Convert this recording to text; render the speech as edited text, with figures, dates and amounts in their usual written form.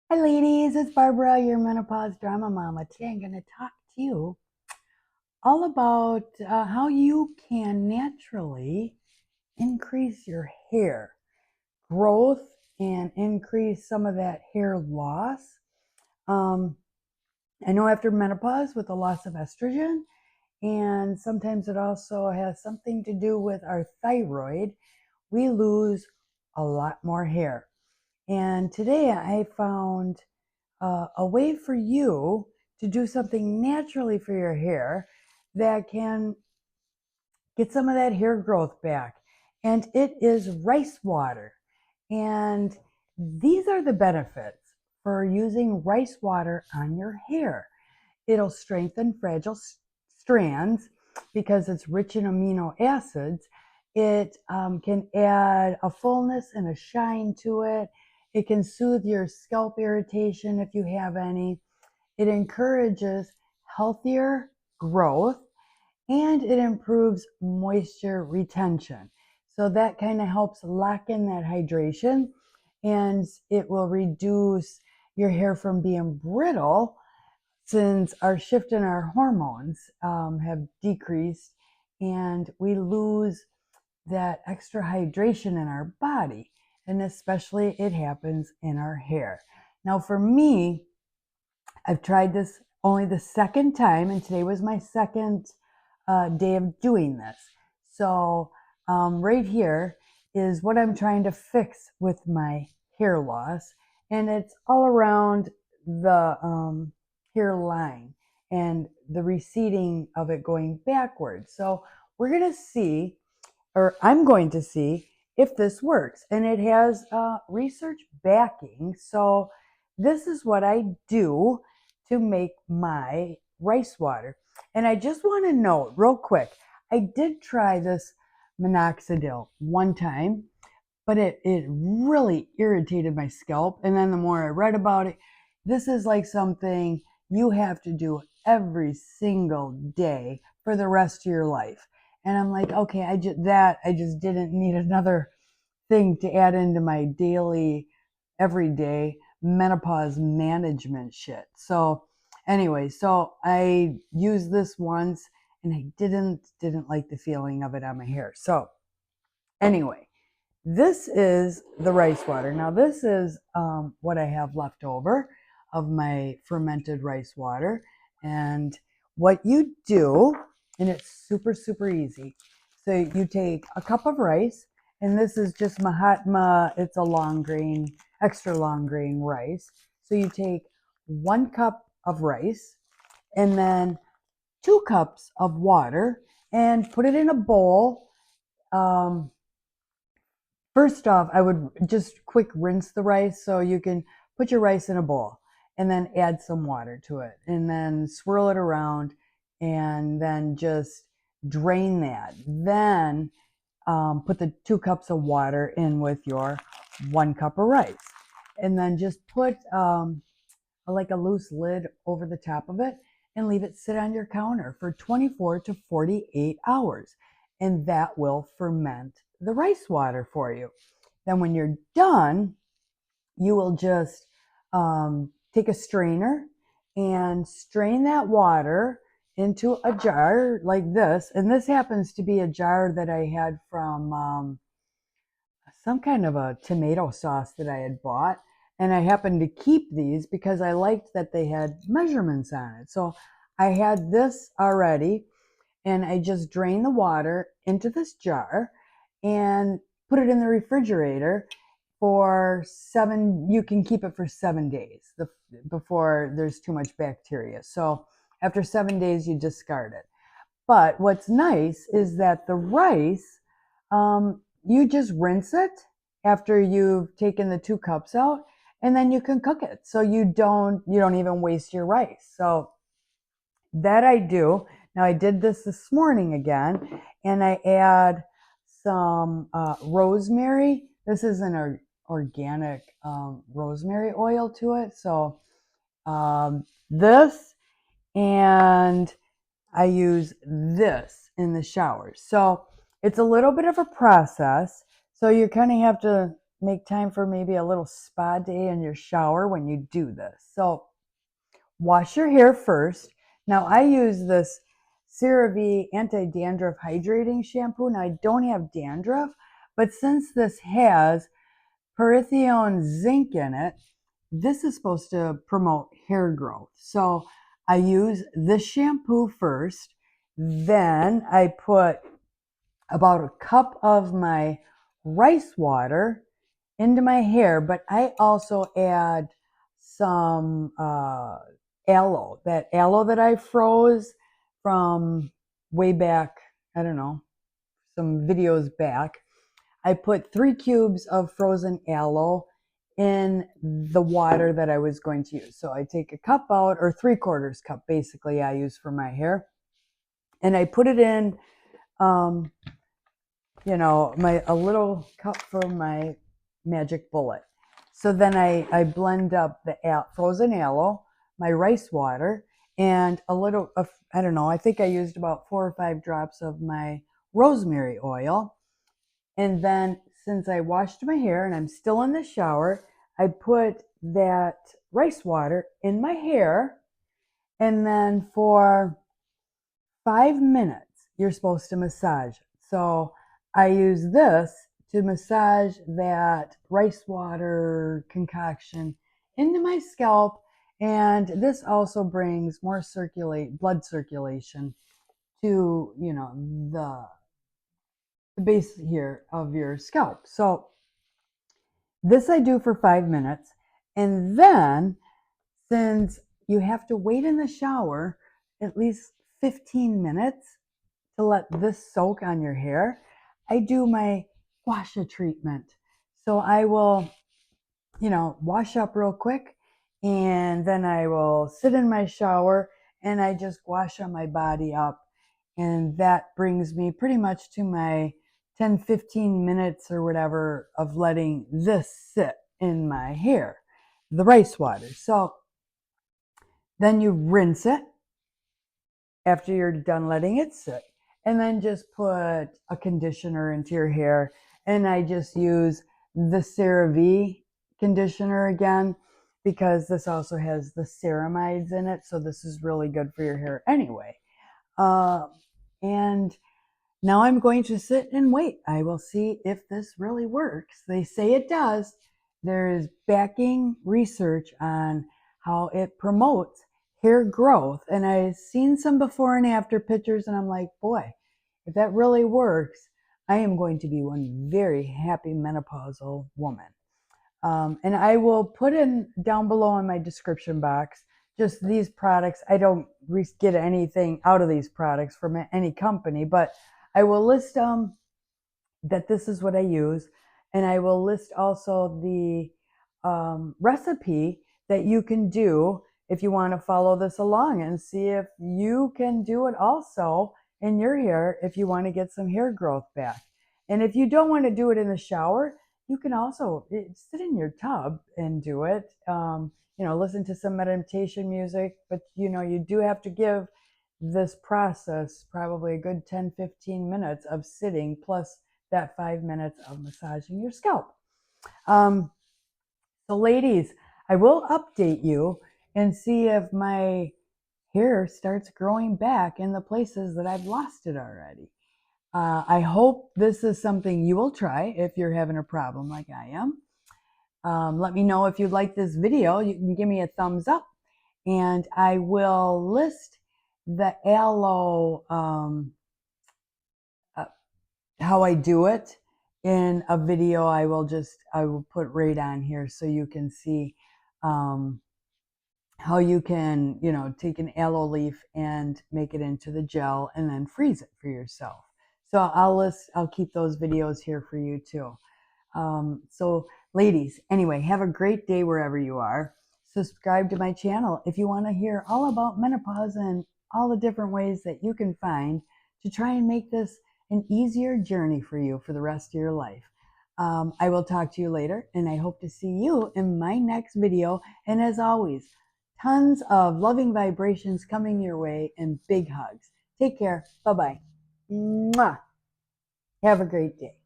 Hi ladies, it's Barbara, your menopause drama mama. Today I'm going to talk to you all about how you can naturally increase your hair growth and increase some of that hair loss. Um, I know after menopause with the loss of estrogen, and sometimes it also has something to do with our thyroid, we lose a lot more hair. And today I found a way for you to do something naturally for your hair that can get some of that hair growth back. And it is rice water. And these are the benefits for using rice water on your hair. It'll strengthen fragile strands because it's rich in amino acids. It can add a fullness and a shine to it. It can soothe your scalp irritation if you have any. It encourages healthier growth and it improves moisture retention. So that kind of helps lock in that hydration and it will reduce your hair from being brittle since our shift in our hormones have decreased and we lose that extra hydration in our body. And especially it happens in our hair. Now, for me, I've tried this only the second time, and today was my second day of doing this. So, right here is what I'm trying to fix with my hair loss, and it's all around the hairline and the receding of it going backwards. So, we're going to see, or I'm going to see, if this works. And it has research backing. So, this is what I do to make my rice water. And I just want to note real quick, I did try this minoxidil one time, but it really irritated my scalp. And then the more I read about it, this is like something you have to do every single day for the rest of your life. And I'm like, okay, I just didn't need another thing to add into my daily, everyday menopause management shit. So anyway, so I used this once and I didn't like the feeling of it on my hair. So anyway, this is the rice water. Now this is what I have left over of my fermented rice water. And what you do, and it's super easy. So you take a cup of rice, and this is just Mahatma, it's a long grain, extra long grain rice. So you take 1 cup of rice and then 2 cups of water and put it in a bowl. Um, First off, I would just quick rinse the rice so you can put your rice in a bowl and then add some water to it and then swirl it around and then just drain that. Then put the 2 cups of water in with your 1 cup of rice and then just put like a loose lid over the top of it and leave it sit on your counter for 24 to 48 hours. And that will ferment the rice water for you. Then when you're done, you will just take a strainer and strain that water into a jar like this. And this happens to be a jar that I had from some kind of a tomato sauce that I had bought. And I happened to keep these because I liked that they had measurements on it. So I had this already, and I just drained the water into this jar and put it in the refrigerator for you can keep it for 7 days before there's too much bacteria. So after 7 days, you discard it. But what's nice is that the rice, you just rinse it after you've taken the 2 cups out, and then you can cook it. So you don't even waste your rice. So that I do. Now I did this morning again, and I add some rosemary. This is an organic rosemary oil to it. So this, and I use this in the shower. So it's a little bit of a process. So you kind of have to make time for maybe a little spa day in your shower when you do this. So wash your hair first. Now I use this CeraVe anti-dandruff hydrating shampoo. Now I don't have dandruff, but since this has perithione zinc in it, this is supposed to promote hair growth. So I use this shampoo first. Then I put about a cup of my rice water into my hair, but I also add some aloe, that aloe that I froze from way back, I don't know, some videos back. I put 3 cubes of frozen aloe in the water that I was going to use. So I take a cup out, or 3/4 cup basically I use for my hair, and I put it in a little cup for my magic bullet. So then I blend up the frozen aloe, my rice water, and a little of, I don't know, I think I used about 4 or 5 drops of my rosemary oil. And then since I washed my hair and I'm still in the shower, I put that rice water in my hair, and then for 5 minutes, you're supposed to massage it. So I use this to massage that rice water concoction into my scalp. And this also brings more blood circulation to, the base here of your scalp. So this I do for 5 minutes. And then, since you have to wait in the shower at least 15 minutes to let this soak on your hair, I do my gua treatment. So I will, wash up real quick, and then I will sit in my shower and I just gua my body up. And that brings me pretty much to my 10, 15 minutes or whatever of letting this sit in my hair, the rice water. So then you rinse it after you're done letting it sit, and then just put a conditioner into your hair. And I just use the CeraVe conditioner again, because this also has the ceramides in it, so this is really good for your hair anyway. And now I'm going to sit and wait. I will see if this really works. They say it does. There is backing research on how it promotes hair growth. And I've seen some before and after pictures, and I'm like, boy, if that really works, I am going to be one very happy menopausal woman. And I will put in down below in my description box just these products. I don't get anything out of these products from any company, but I will list that this is what I use, and I will list also the recipe that you can do if you want to follow this along and see if you can do it also in your hair if you want to get some hair growth back. And if you don't want to do it in the shower, you can also sit in your tub and do it. Listen to some meditation music, but you do have to give this process probably a good 10, 15 minutes of sitting, plus that 5 minutes of massaging your scalp. So ladies, I will update you and see if my hair starts growing back in the places that I've lost it already. I hope this is something you will try if you're having a problem like I am. Let me know if you like this video. You can give me a thumbs up, and I will list the aloe, how I do it in a video. I will put right on here so you can see how you can, take an aloe leaf and make it into the gel and then freeze it for yourself. So I'll keep those videos here for you too. So ladies, anyway, have a great day wherever you are. Subscribe to my channel if you want to hear all about menopause and all the different ways that you can find to try and make this an easier journey for you for the rest of your life. I will talk to you later, and I hope to see you in my next video. And as always, tons of loving vibrations coming your way and big hugs. Take care. Bye-bye. Mwah. Have a great day.